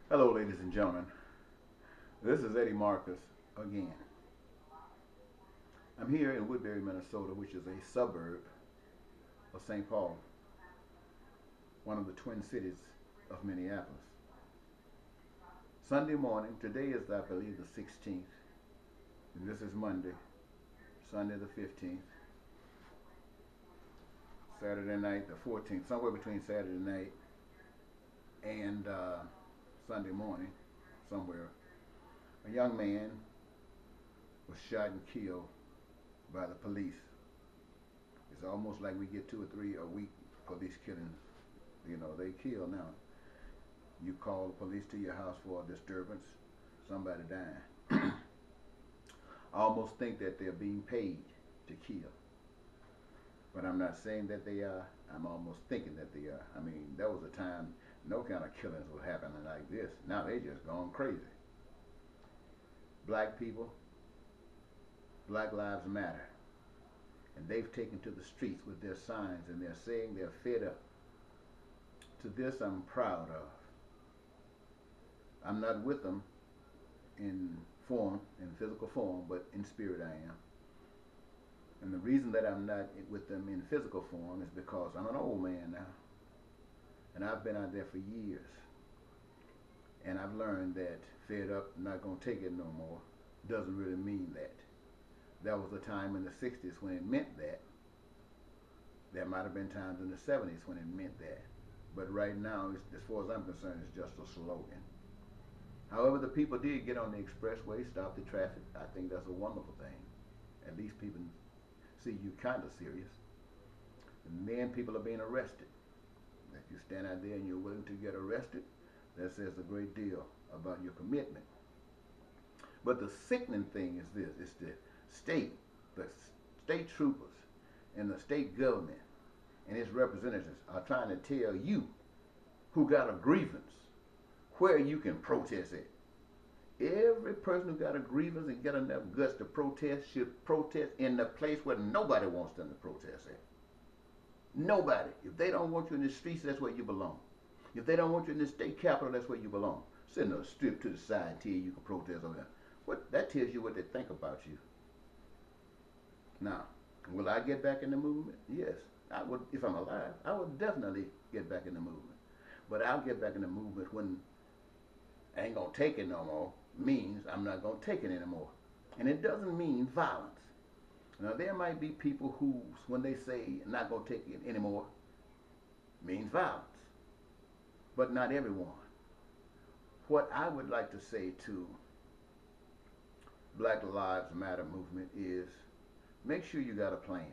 Hello, ladies and gentlemen. This is Eddie Marcus again. I'm here in Woodbury, Minnesota, which is a suburb of St. Paul, one of the twin cities of Minneapolis. Sunday morning, today is, I believe, the 16th, and this is Monday, Sunday the 15th, Saturday night the 14th, somewhere between Saturday night and Sunday morning, somewhere. A young man was shot and killed by the police. It's almost like we get two or three a week police killings. You know, they kill now. You call the police to your house for a disturbance, somebody dying. I almost think that they're being paid to kill. But I'm not saying that they are. I'm almost thinking that they are. I mean, there was a time no kind of killings were happening like this. Now they just gone crazy. Black people, Black Lives Matter. And they've taken to the streets with their signs and they're saying they're fed up. To this I'm proud of. I'm not with them in form, in physical form, but in spirit I am. And the reason that I'm not with them in physical form is because I'm an old man now. And I've been out there for years. And I've learned that fed up, not going to take it no more, doesn't really mean that. There was a time in the 60s when it meant that. There might have been times in the 70s when it meant that. But right now, as far as I'm concerned, it's just a slogan. However, the people did get on the expressway, stop the traffic. I think that's a wonderful thing. At least people see you kind of serious. And then people are being arrested. If you stand out there and you're willing to get arrested, that says a great deal about your commitment. But the sickening thing is this: it's the state troopers, and the state government and its representatives are trying to tell you who got a grievance where you can protest it. Every person who got a grievance and got enough guts to protest should protest in the place where nobody wants them to protest at. Nobody. If they don't want you in the streets, that's where you belong. If they don't want you in the state capitol, that's where you belong. Send a strip to the side and tell you can protest over there. What that tells you what they think about you. Now, will I get back in the movement? Yes. I would, if I'm alive, I would definitely get back in the movement. But I'll get back in the movement when I ain't gonna take it no more. Means I'm not gonna take it anymore. And it doesn't mean violence. Now there might be people who, when they say not gonna take it anymore, means violence. But not everyone. What I would like to say to Black Lives Matter movement is make sure you got a plan.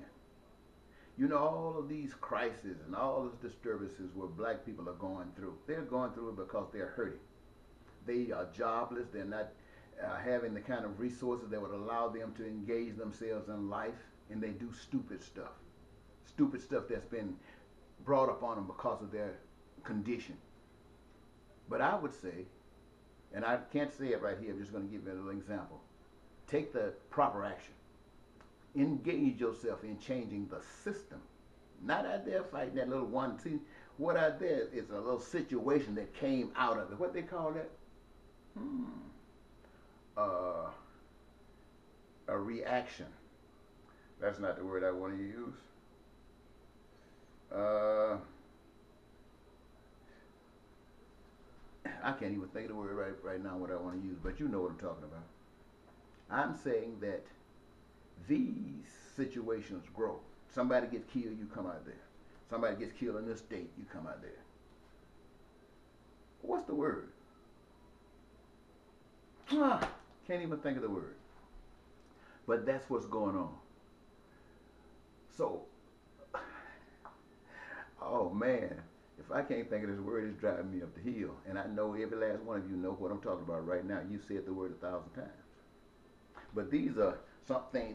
You know, all of these crises and all these disturbances where black people are going through, they're going through it because they're hurting. They are jobless. They're not having the kind of resources that would allow them to engage themselves in life, and they do stupid stuff. Stupid stuff that's been brought upon them because of their condition. But I would say, and I can't say it right here, I'm just going to give you a little example. Take the proper action. Engage yourself in changing the system. Not out there fighting that little one. See, what out there is a little situation that came out of it. What they call that? Uh, a reaction. That's not the word I want to use. I can't even think of the word right now what I want to use, but you know what I'm talking about. I'm saying that these situations grow. Somebody gets killed, you come out there. Somebody gets killed in this state, you come out there. What's the word? Can't even think of the word. But that's what's going on. So, oh man, if I can't think of this word, it's driving me up the hill. And I know every last one of you know what I'm talking about right now. You said the word 1,000 times. But these are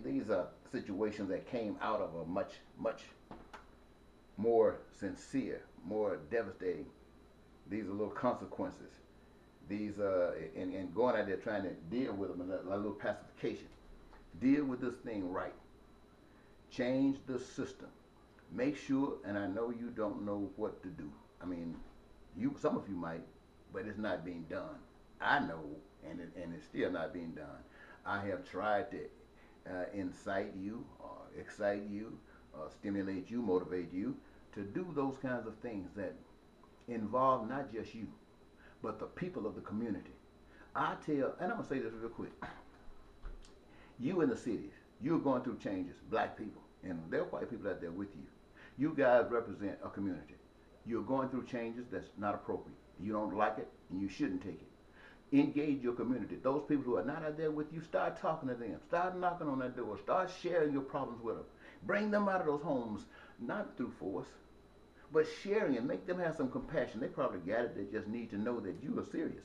these are situations that came out of a much, much more sincere, more devastating. These are little consequences. These and going out there trying to deal with them, a little pacification. Deal with this thing right. Change the system. Make sure, and I know you don't know what to do. I mean, some of you might, but it's not being done. I know, and it's still not being done. I have tried to incite you, excite you, stimulate you, motivate you to do those kinds of things that involve not just you, but the people of the community. I tell, and I'm gonna say this real quick. You in the cities, you're going through changes, black people, and there are white people out there with you. You guys represent a community. You're going through changes that's not appropriate. You don't like it, and you shouldn't take it. Engage your community. Those people who are not out there with you, start talking to them. Start knocking on that door. Start sharing your problems with them. Bring them out of those homes, not through force, but sharing and make them have some compassion. They probably got it. They just need to know that you are serious.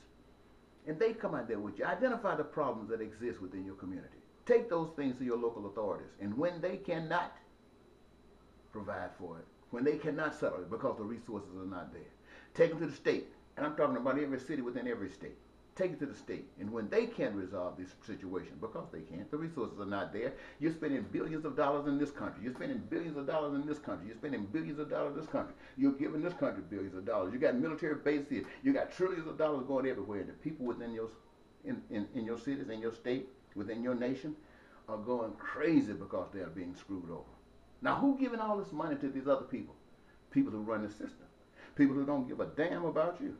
And they come out there with you. Identify the problems that exist within your community. Take those things to your local authorities. And when they cannot provide for it, when they cannot settle it because the resources are not there, take them to the state. And I'm talking about every city within every state. Take it to the state. And when they can't resolve this situation, because they can't, the resources are not there, you're spending billions of dollars in this country. You're spending billions of dollars in this country. You're spending billions of dollars in this country. You're giving this country billions of dollars. You got military bases here. You got trillions of dollars going everywhere. And the people within your, in your cities, in your state, within your nation, are going crazy because they are being screwed over. Now, who giving all this money to these other people? People who run the system. People who don't give a damn about you.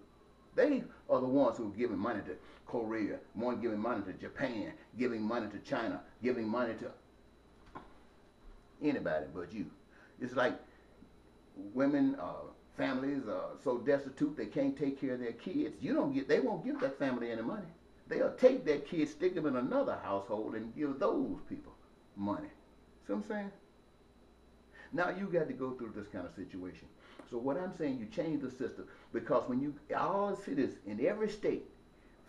They are the ones who are giving money to Korea, one giving money to Japan, giving money to China, giving money to anybody but you. It's like women, families are so destitute they can't take care of their kids. They won't give that family any money. They'll take that kid, stick them in another household, and give those people money. See what I'm saying? Now you got to go through this kind of situation. So what I'm saying, you change the system, because when you all cities in every state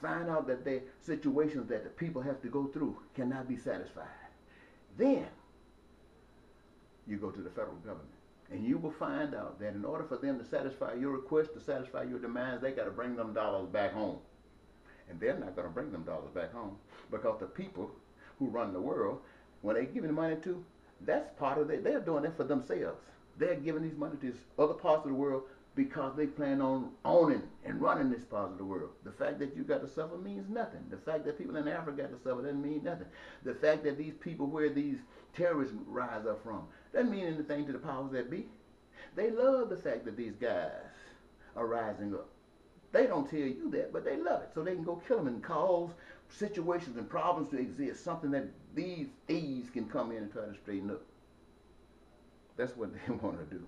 find out that their situations that the people have to go through cannot be satisfied, then you go to the federal government. And you will find out that in order for them to satisfy your request, to satisfy your demands, they got to bring them dollars back home. And they're not going to bring them dollars back home, because the people who run the world, when they giving money to, that's part of it. They're doing it for themselves. They're giving these money to other parts of the world because they plan on owning and running this part of the world. The fact that you got to suffer means nothing. The fact that people in Africa got to suffer doesn't mean nothing. The fact that these people where these terrorists rise up from doesn't mean anything to the powers that be. They love the fact that these guys are rising up. They don't tell you that, but they love it. So they can go kill them and cause situations and problems to exist, something that these thieves can come in and try to straighten up. That's what they want to do.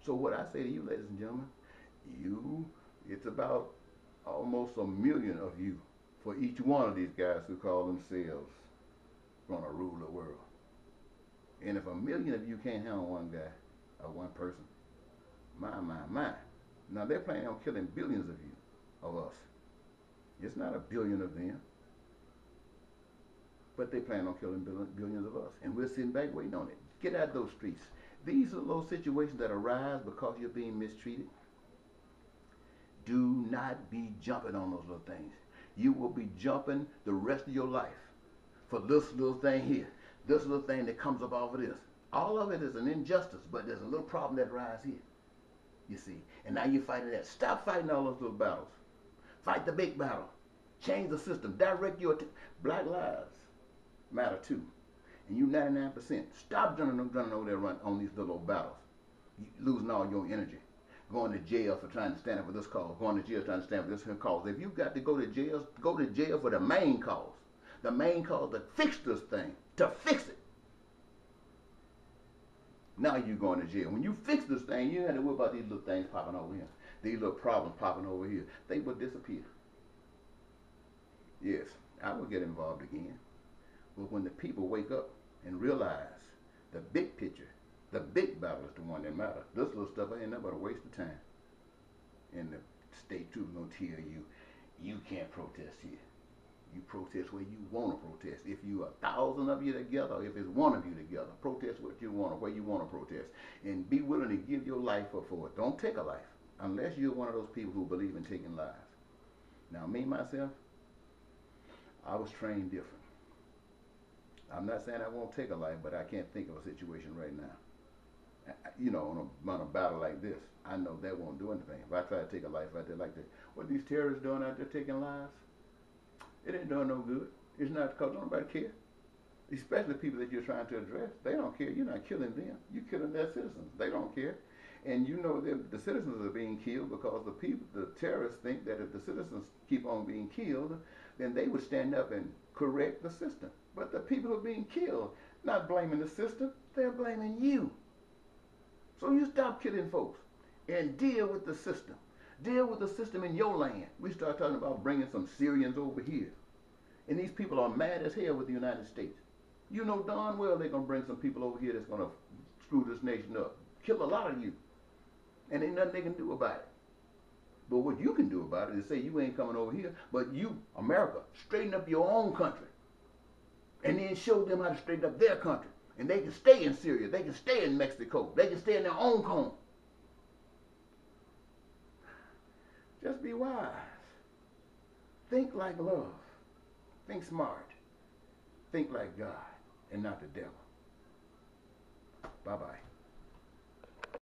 So what I say to you, ladies and gentlemen, it's about almost 1 million of you for each one of these guys who call themselves going to rule the world. And if 1 million of you can't handle one guy or one person, my. Now they're planning on killing billions of you, of us. It's not 1 billion of them, but they plan on killing billions of us. And we're sitting back waiting on it. Get out of those streets. These are those situations that arise because you're being mistreated. Do not be jumping on those little things. You will be jumping the rest of your life for this little thing here, this little thing that comes up off of this. All of it is an injustice, but there's a little problem that arises here. You see, and now you're fighting that. Stop fighting all those little battles. Fight the big battle. Change the system. Direct your Black Lives Matter too. And you 99%. Stop running over there on these little battles. You're losing all your energy. Going to jail for trying to stand up for this cause. Going to jail trying to stand for this cause. If you've got to go to jail for the main cause. The main cause to fix this thing. To fix it. Now you're going to jail. When you fix this thing, you don't have to worry about these little things popping over here. These little problems popping over here. They will disappear. Yes, I will get involved again. But when the people wake up and realize the big picture, the big battle is the one that matters. This little stuff ain't nothing but a waste of time. And the state troops gonna tell you, you can't protest here. You protest where you want to protest. If you 1,000 of you together, or if it's one of you together, protest what you want or where you want to protest. And be willing to give your life up for it. Don't take a life unless you're one of those people who believe in taking lives. Now, me, myself, I was trained different. I'm not saying I won't take a life, but I can't think of a situation right now. You know, on a battle like this. I know that won't do anything. If I try to take a life out there like that, what these terrorists doing out there taking lives, it ain't doing no good. It's not because nobody care. Especially people that you're trying to address. They don't care. You're not killing them. You're killing their citizens. They don't care. And you know that the citizens are being killed because the terrorists think that if the citizens keep on being killed, then they would stand up and correct the system. But the people who are being killed, not blaming the system, they're blaming you. So you stop killing folks and deal with the system. Deal with the system in your land. We start talking about bringing some Syrians over here. And these people are mad as hell with the United States. You know darn well they're going to bring some people over here that's going to screw this nation up. Kill a lot of you. And ain't nothing they can do about it. But what you can do about it is say you ain't coming over here, but you, America, straighten up your own country. And then show them how to straighten up their country. And they can stay in Syria. They can stay in Mexico. They can stay in their own home. Just be wise. Think like love. Think smart. Think like God and not the devil. Bye-bye.